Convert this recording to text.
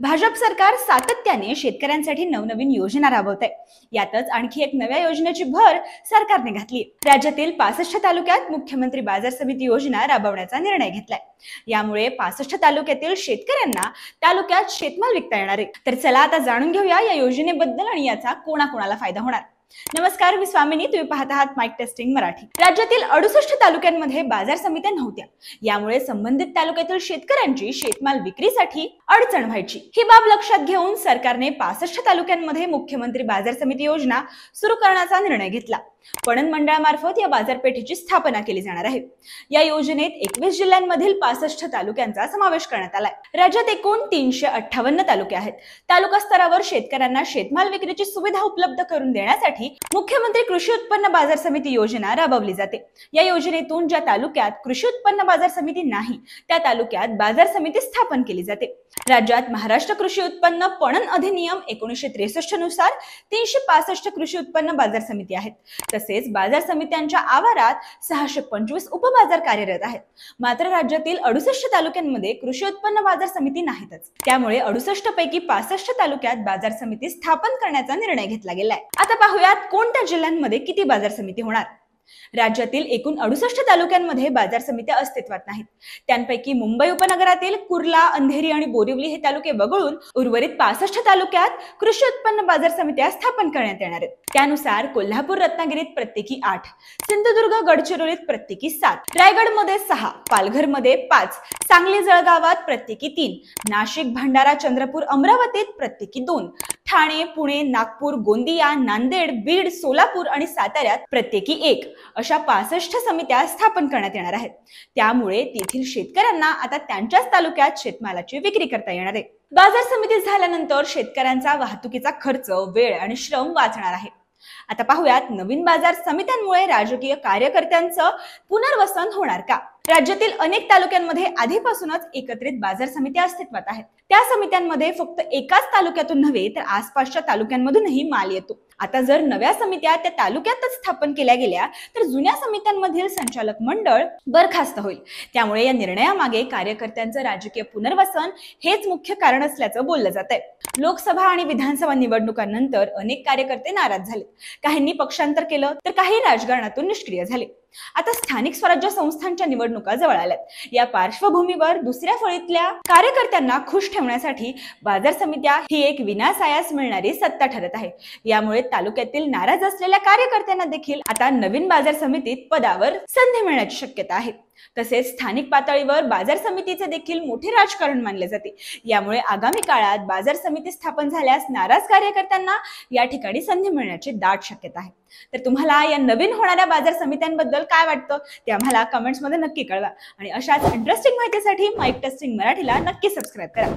भाजप सरकार सातत्याने शेतकऱ्यांसाठी नवनवीन योजना राबवत आहे। यातच आणखी एक नव्या योजनेची भर सरकारने घातली। राज्यातील 65 तालुक्यात मुख्यमंत्री बाजार समिती योजना राबवण्याचा निर्णय घेतलाय। यामुळे 65 तालुक्यातील शेतकऱ्यांना तालुक्यात शेतमाल विकता येणार आहे। तर चला आता जाणून घेऊया या योजनेबद्दल आणि याचा कोणाकोणाला फायदा होणार। नमस्कार, मी स्वामिनी, तुम्ही पाहत आहात माईक टेस्टिंग मराठी। राज्यातील 68 तालुक्यांमध्ये बाजार समित्या नव्हत्या। यामुळे संबंधित तालुक्यातील शेतकऱ्यांची शेतमाल विक्रीसाठी अडचण व्हायची। ही बाब लक्षात घेऊन सरकारने 65 तालुक्यांमध्ये मुख्यमंत्री बाजार समिती योजना सुरू करण्याचा निर्णय घेतला। पणन मंडळामार्फत या बाजारपेठेची स्थापना केली जाणार आहे। या योजनेत 21 जिल्ह्यांमधील 65 तालुक्यांचा समावेश करण्यात आलाय। राज्यात एकूण 358 तालुके आहेत। तालुका स्तरावर शेतकऱ्यांना शेतमाल विक्रीची सुविधा उपलब्ध करून देण्यासाठी मुख्यमंत्री कृषी उत्पन्न बाजार समिती योजना राबवली जाते। या योजनेतून ज्या तालुक्यात कृषी उत्पन्न बाजार समिती नाही त्या तालुक्यात बाजार समिती स्थापन केली जाते। राज्यात महाराष्ट्र कृषी उत्पन्न पणन अधिनियम 1963 नुसार 365 कृषी उत्पन्न बाजार समिती आहेत। तसेच बाजार समित्यांच्या आवारात 625 उपबाजार कार्यरत आहेत। मात्र राज्यातील 68 तालुक्यांमध्ये कृषी उत्पन्न बाजार समिती नाहीतच। त्यामुळे 68 पैकी 65 तालुक्यात बाजार समिती स्थापन करण्याचा निर्णय घेतला गेलाय। आता पाहूयात कोणत्या जिल्ह्यांमध्ये किती बाजार समिती होणार। राज्यातील एकूण 68 तालुक्यांमध्ये बाजार समित्या अस्तित्वात नाहीत। त्यांपैकी मुंबई उपनगरातील कुर्ला, अंधेरी आणि बोरिवली हे तालुके वगळून उर्वरित 65 तालुक्यात कृषी उत्पन्न बाजार समित्या स्थापन करण्यात येणार आहेत। त्यानुसार कोल्हापूर रत्नागिरीत प्रत्येकी 8, सिंधुदुर्ग गडचिरोलीत प्रत्येकी 7, रायगडमध्ये 6, पालघरमध्ये 5, सांगली जळगावात प्रत्येकी 3, नाशिक, भंडारा, चंद्रपूर, अमरावतीत प्रत्येकी 2, ठाणे, पुणे, नागपूर, गोंदिया, नांदेड, बीड, सोलापूर आणि साताऱ्यात प्रत्येकी 1 अशा 65 समित्या स्थापन करण्यात येणार आहेत। त्यामुळे तेथील शेतकऱ्यांना आता त्यांच्याच तालुक्यात शेतमालाची विक्री करता येणार आहे। बाजार समिती झाल्यानंतर शेतकऱ्यांचा वाहतुकीचा खर्च, वेळ आणि श्रम वाचणार आहे। आता पाहूयात नवीन बाजार समित्यांमुळे राजकीय कार्यकर्त्यांचं पुनर्वसन होणार का। राज्यातील अनेक तालुक्यांमध्ये आधीपासूनच एकत्रित बाजार समित्या अस्तित्वात आहेत। त्या समित्यांमध्ये फक्त एकाच तालुक्यातून नव्हे तर आसपासच्या तालुक्यांमधूनही माल येतो। आता जर नव्या समित्या त्या तालुक्यातच स्थापन केल्या गेल्या तर जुन्या समित्यांमधील संचालक मंडळ बरखास्त होईल। त्यामुळे या निर्णयामागे कार्यकर्त्यांचं राजकीय पुनर्वसन हेच मुख्य कारण असल्याचं बोललं जातंय। लोकसभा आणि विधानसभा निवडणुकांनंतर अनेक कार्यकर्ते नाराज झाले। काहींनी पक्षांतर केलं तर काही राजकारणातून निष्क्रिय झाले। आता स्थानिक स्वराज्य संस्थांच्या निवडणुका जवळ आल्यात। या पार्श्वभूमीवर दुसऱ्या फळीतल्या कार्यकर्त्यांना खुश ठेवण्यासाठी बाजार समित्या ही एक विनासायास मिळणारी सत्ता ठरत आहे। यामुळे तालुक्यातील नाराज असलेल्या कार्यकर्त्यांना देखील आता नवीन बाजार समितीत पदावर संधी मिळण्याची शक्यता आहे। तसेच स्थानिक पातळीवर बाजार समितीचे देखील मोठे राजकारण मानले जाते। यामुळे आगामी काळात बाजार समिती स्थापन झाल्यास नाराज कार्यकर्त्यांना या ठिकाणी संधी मिळण्याची दाट शक्यता आहे। तर तुम्हाला या नवीन होणाऱ्या बाजार समित्यांबद्दल काय वाटतं ते आम्हाला कमेंट्स मध्ये नक्की कळवा आणि अशाच इंटरेस्टिंग माहितीसाठी माईक टेस्टिंग मराठीला नक्की सबस्क्राइब करा।